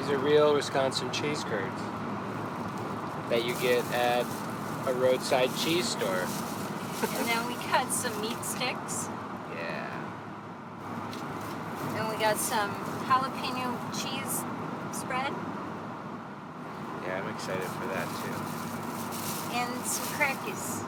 These are real Wisconsin cheese curds that you get at a roadside cheese store. And then we cut some meat sticks. Yeah. And we got some jalapeno cheese spread. Yeah, I'm excited for that too. And some crackers.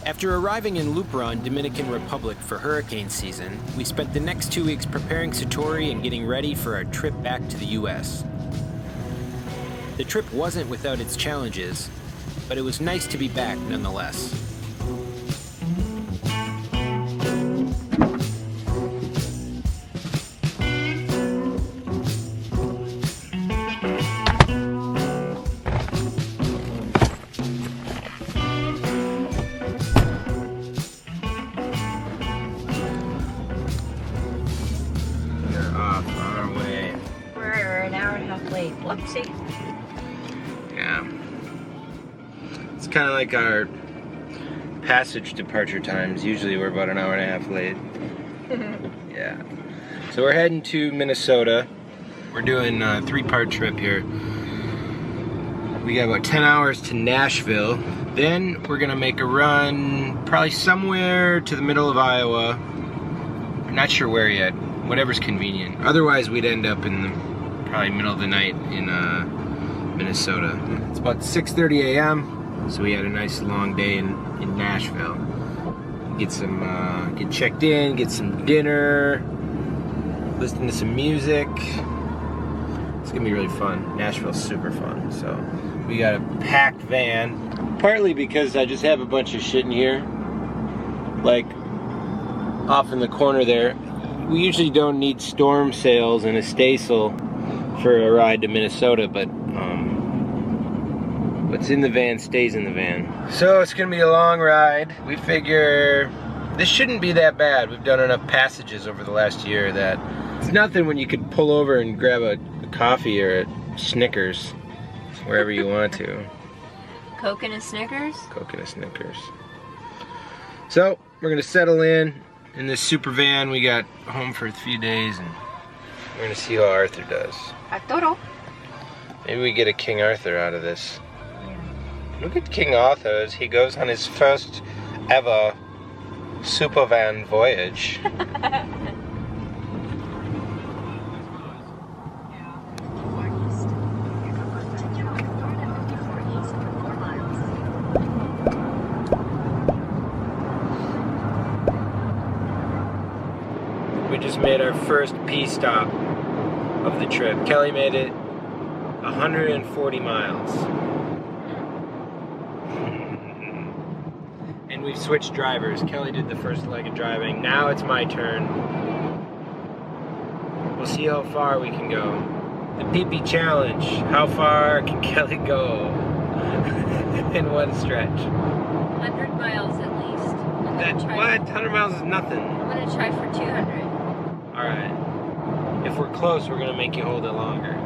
After arriving in Luperon, Dominican Republic for hurricane season, we spent the next 2 weeks preparing Satori and getting ready for our trip back to the US. The trip wasn't without its challenges, but it was nice to be back nonetheless. Whoopsie. Yeah. It's kind of like our passage departure times. Usually we're about an hour and a half late. Yeah. So we're heading to Minnesota. We're doing a 3-part trip here. We got about 10 hours to Nashville. Then we're gonna make a run probably somewhere to the middle of Iowa. I'm not sure where yet. Whatever's convenient. Otherwise we'd end up in the probably middle of the night in Minnesota. It's about 6:30 a.m. So we had a nice long day in Nashville. Get checked in, get some dinner, listen to some music. It's gonna be really fun. Nashville's super fun. So we got a packed van, partly because I just have a bunch of shit in here, like off in the corner there. We usually don't need storm sails and a staysail for a ride to Minnesota, but what's in the van stays in the van. So it's gonna be a long ride. We figure this shouldn't be that bad. We've done enough passages over the last year that it's nothing when you could pull over and grab a coffee or a Snickers wherever you want to. Coke and a Snickers? Coke and a Snickers. So we're gonna settle in this super van. We got home for a few days and we're gonna see how Arthur does. Arturo. Maybe we get a King Arthur out of this. Look at King Arthur as he goes on his first ever super van voyage. We just made our first P stop of the trip. Kelly made it 140 miles. And we've switched drivers. Kelly did the first leg of driving. Now it's my turn. We'll see how far we can go. The PP challenge. How far can Kelly go in one stretch? 100 miles at least. That's what? 100 miles is nothing. I'm gonna try for 200. Alright. If we're close, we're gonna make you hold it longer. I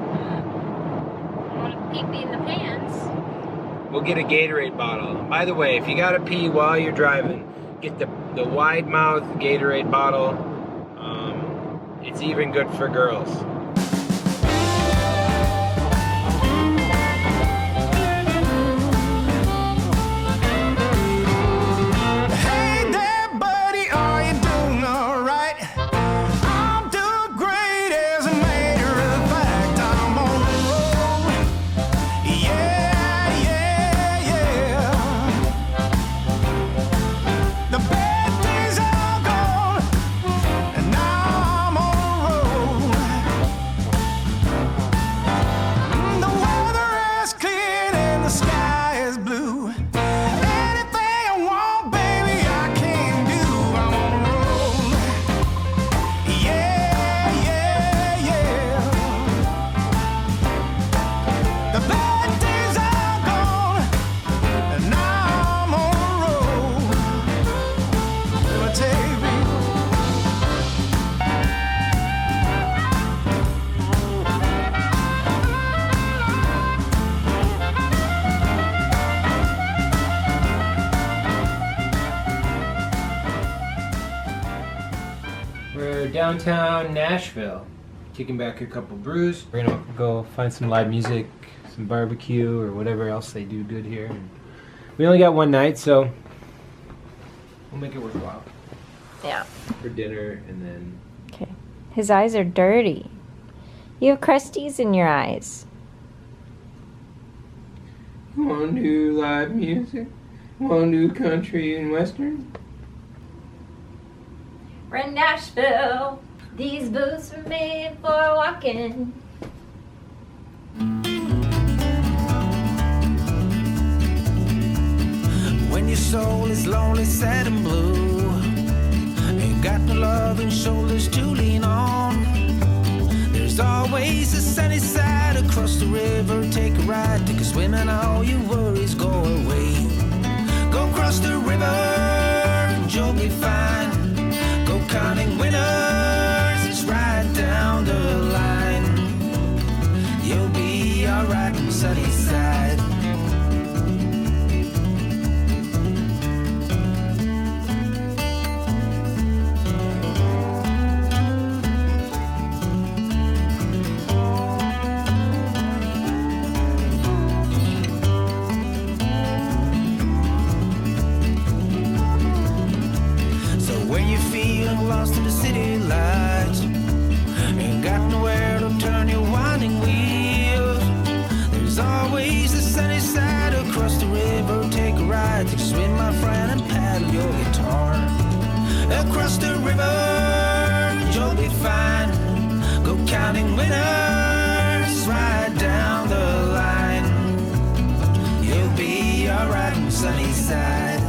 want to pee in the pants. We'll get a Gatorade bottle. By the way, if you gotta pee while you're driving, get the wide mouth Gatorade bottle. It's even good for girls. downtown Nashville, kicking back a couple brews. We're gonna go find some live music, some barbecue, or whatever else they do good here. And we only got one night, so we'll make it worthwhile. Yeah. For dinner, and then... Okay. His eyes are dirty. You have crusties in your eyes. You want to do live music? You want to do country and western? We're in Nashville. These boots were made for walking. When your soul is lonely, sad and blue, ain't got no love and shoulders to lean on, there's always a sunny side across the river. Take a ride, take a swim, and all your worries go away. Go across the river and you'll be fine. Go counting winners, it's right down the line. You'll be alright on the sunny side. Lost in the city lights, ain't got nowhere to turn your winding wheels. There's always the sunny side across the river. Take a ride, take a swim, my friend, and paddle your guitar. Across the river, you'll be fine. Go counting winners, right down the line. You'll be alright on the sunny side.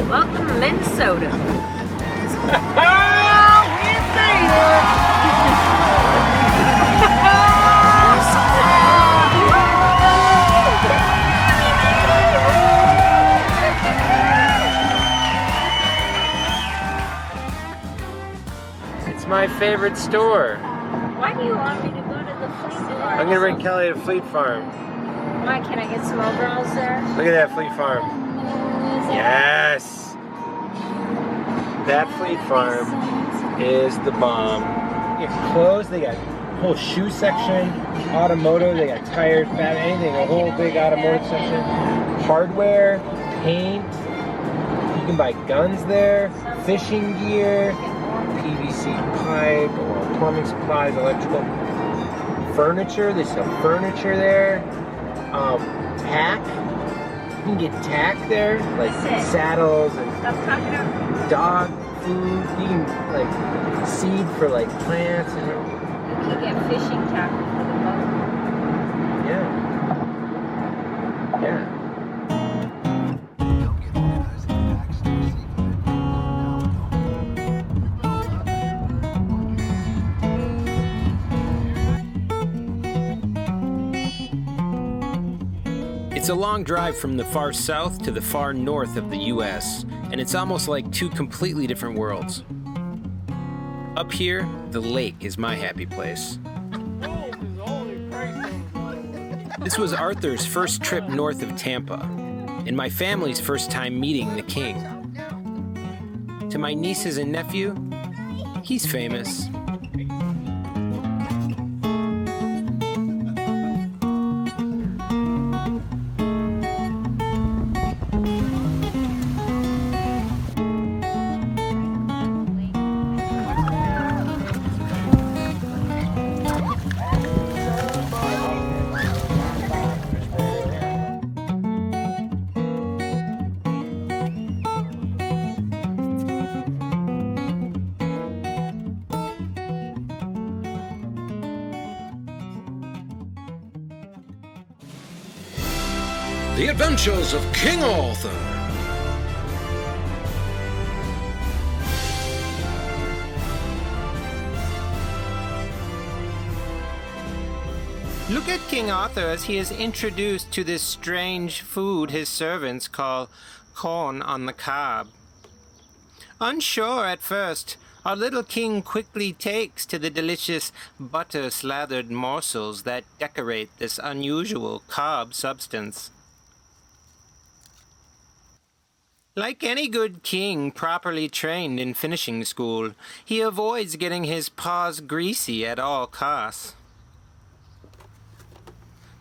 Welcome to Minnesota. It's my favorite store. Why do you want me to go to the Fleet Farm? I'm gonna bring Kelly to Fleet Farm. Why, can I get some overalls there? Look at that Fleet Farm. Yes! That Fleet Farm is the bomb. They got clothes, they got a whole shoe section, automotive, they got tires, anything, a whole big automotive section. Hardware, paint, you can buy guns there, fishing gear, PVC pipe, or plumbing supplies, electrical. Furniture, they sell furniture there. Tack, you can get tack there, like saddles and dog food. You can like seed for like plants and You can get fishing tackle for the boat. yeah. Yeah. It's a long drive from the far south to the far north of the US, and it's almost like two completely different worlds. Up here, the lake is my happy place. This was Arthur's first trip north of Tampa, and my family's first time meeting the king. To my nieces and nephew, he's famous. The Adventures of King Arthur. Look at King Arthur as he is introduced to this strange food his servants call corn on the cob. Unsure at first, our little king quickly takes to the delicious butter-slathered morsels that decorate this unusual cob substance. Like any good king properly trained in finishing school, he avoids getting his paws greasy at all costs.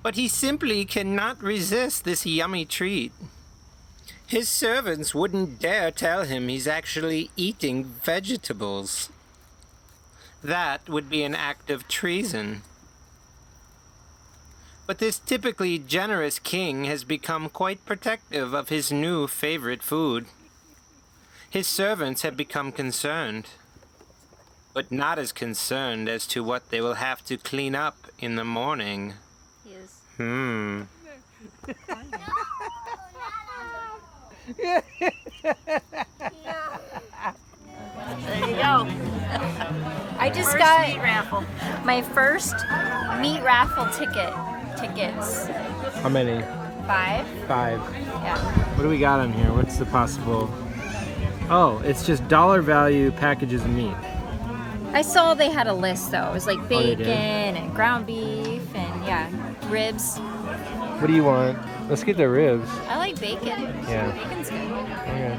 But he simply cannot resist this yummy treat. His servants wouldn't dare tell him he's actually eating vegetables. That would be an act of treason. But this typically generous king has become quite protective of his new favorite food. His servants have become concerned, but not as concerned as to what they will have to clean up in the morning. Yes. There you go. I just First got meat raffle. my first meat raffle tickets. How many? 5. 5. Yeah. What do we got on here? What's the possible? Oh, it's just dollar value packages of meat. I saw they had a list though. It was like they bacon did? and ground beef and ribs. What do you want? Let's get the ribs. I like bacon. Yeah. Bacon's good. Okay.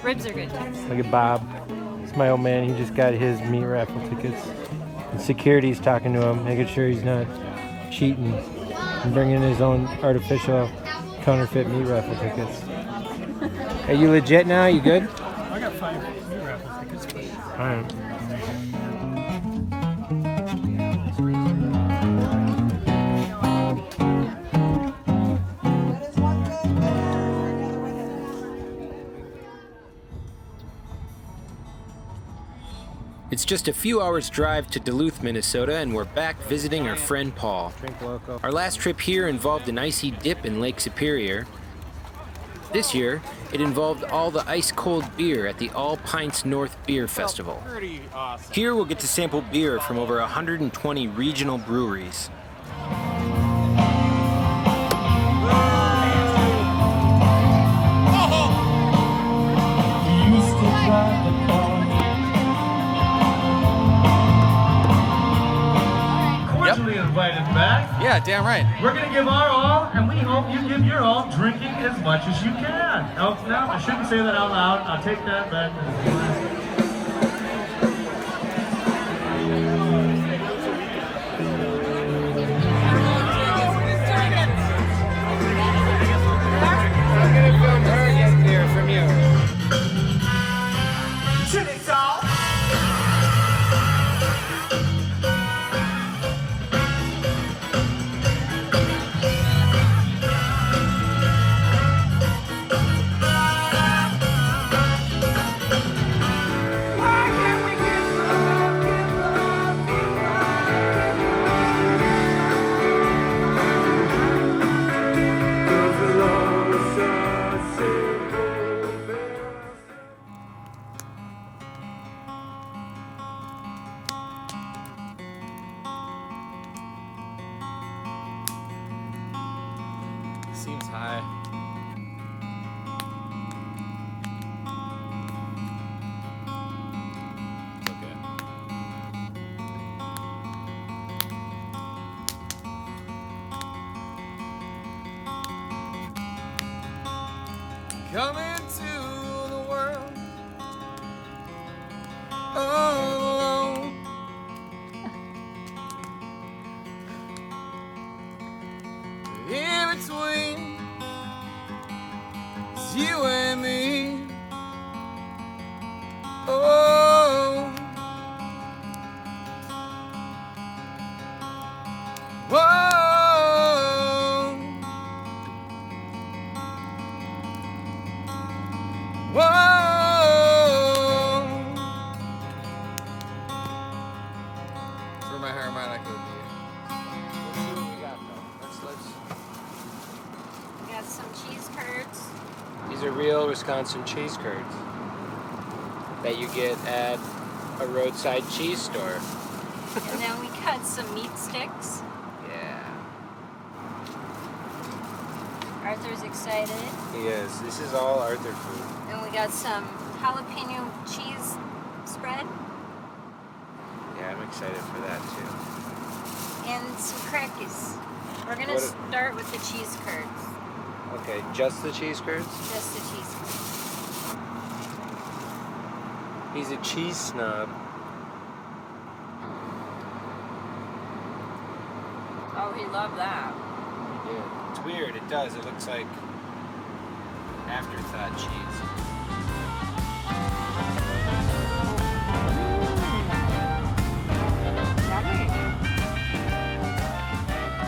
Ribs are good too. Look at Bob. It's my old man. He just got his meat raffle tickets. And security's talking to him, making sure he's not cheating and bringing his own artificial counterfeit meat raffle tickets. Are you legit now? You good? I got 5 meat raffle tickets. All right. It's just a few hours' drive to Duluth, Minnesota, and we're back visiting our friend Paul. Drink local. Our last trip here involved an icy dip in Lake Superior. This year, it involved all the ice-cold beer at the All Pints North Beer Festival. Pretty awesome. Here we'll get to sample beer from over 120 regional breweries. Cordially invited back. Yeah, damn right. We're going to give our all, and we hope you give your all, drinking as much as you can. Oh, no, I shouldn't say that out loud. I'll take that back. I'm gonna film her get beer from you. Seems high. It's okay. Come into the world all alone. In between is you and me. Oh, whoa. Whoa. That's where my harmonica would be. Let's see what we got though. Let's some cheese curds. These are real Wisconsin cheese curds that you get at a roadside cheese store. And then we got some meat sticks. Yeah. Arthur's excited. He is. This is all Arthur food. And we got some jalapeno cheese spread. Yeah, I'm excited for that too. And some crackers. We're gonna What start with the cheese curds. Okay, just the cheese curds? Just the cheese curds. He's a cheese snob. Oh, he loved that. Yeah, it's weird. It does. It looks like afterthought cheese.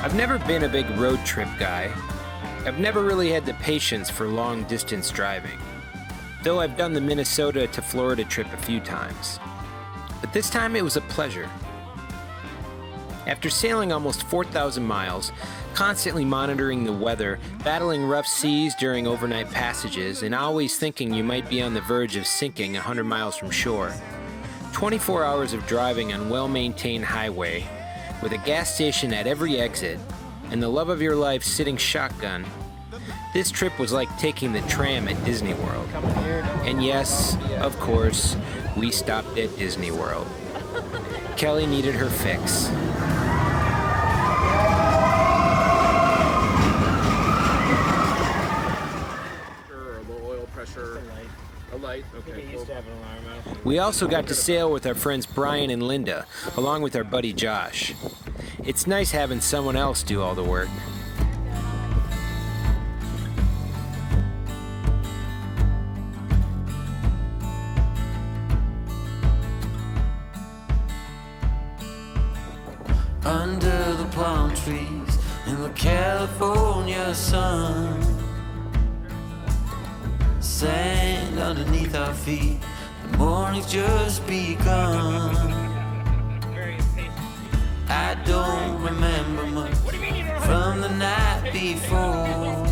I've never been a big road trip guy. I've never really had the patience for long distance driving, though I've done the Minnesota to Florida trip a few times. But this time it was a pleasure. After sailing almost 4,000 miles, constantly monitoring the weather, battling rough seas during overnight passages, and always thinking you might be on the verge of sinking 100 miles from shore, 24 hours of driving on well-maintained highway, with a gas station at every exit, and the love of your life sitting shotgun, this trip was like taking the tram at Disney World. And yes, of course, we stopped at Disney World. Kelly needed her fix. We also got to sail with our friends Brian and Linda, along with our buddy Josh. It's nice having someone else do all the work. Under the palm trees in the California sun, sand underneath our feet, the morning's just begun. I don't remember much from the night before,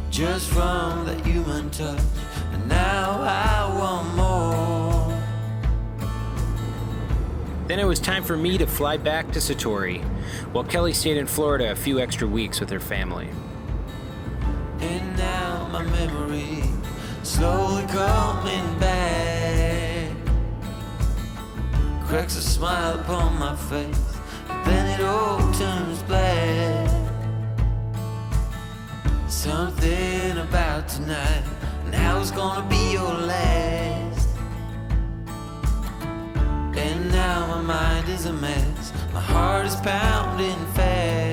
just from that human touch, and now I want more. Then it was time for me to fly back to Satori, while Kelly stayed in Florida a few extra weeks with her family. And now my memory slowly coming back, cracks a smile upon my face, but then it all turns black. Something about tonight, now it's gonna be your last. And now my mind is a mess, my heart is pounding fast.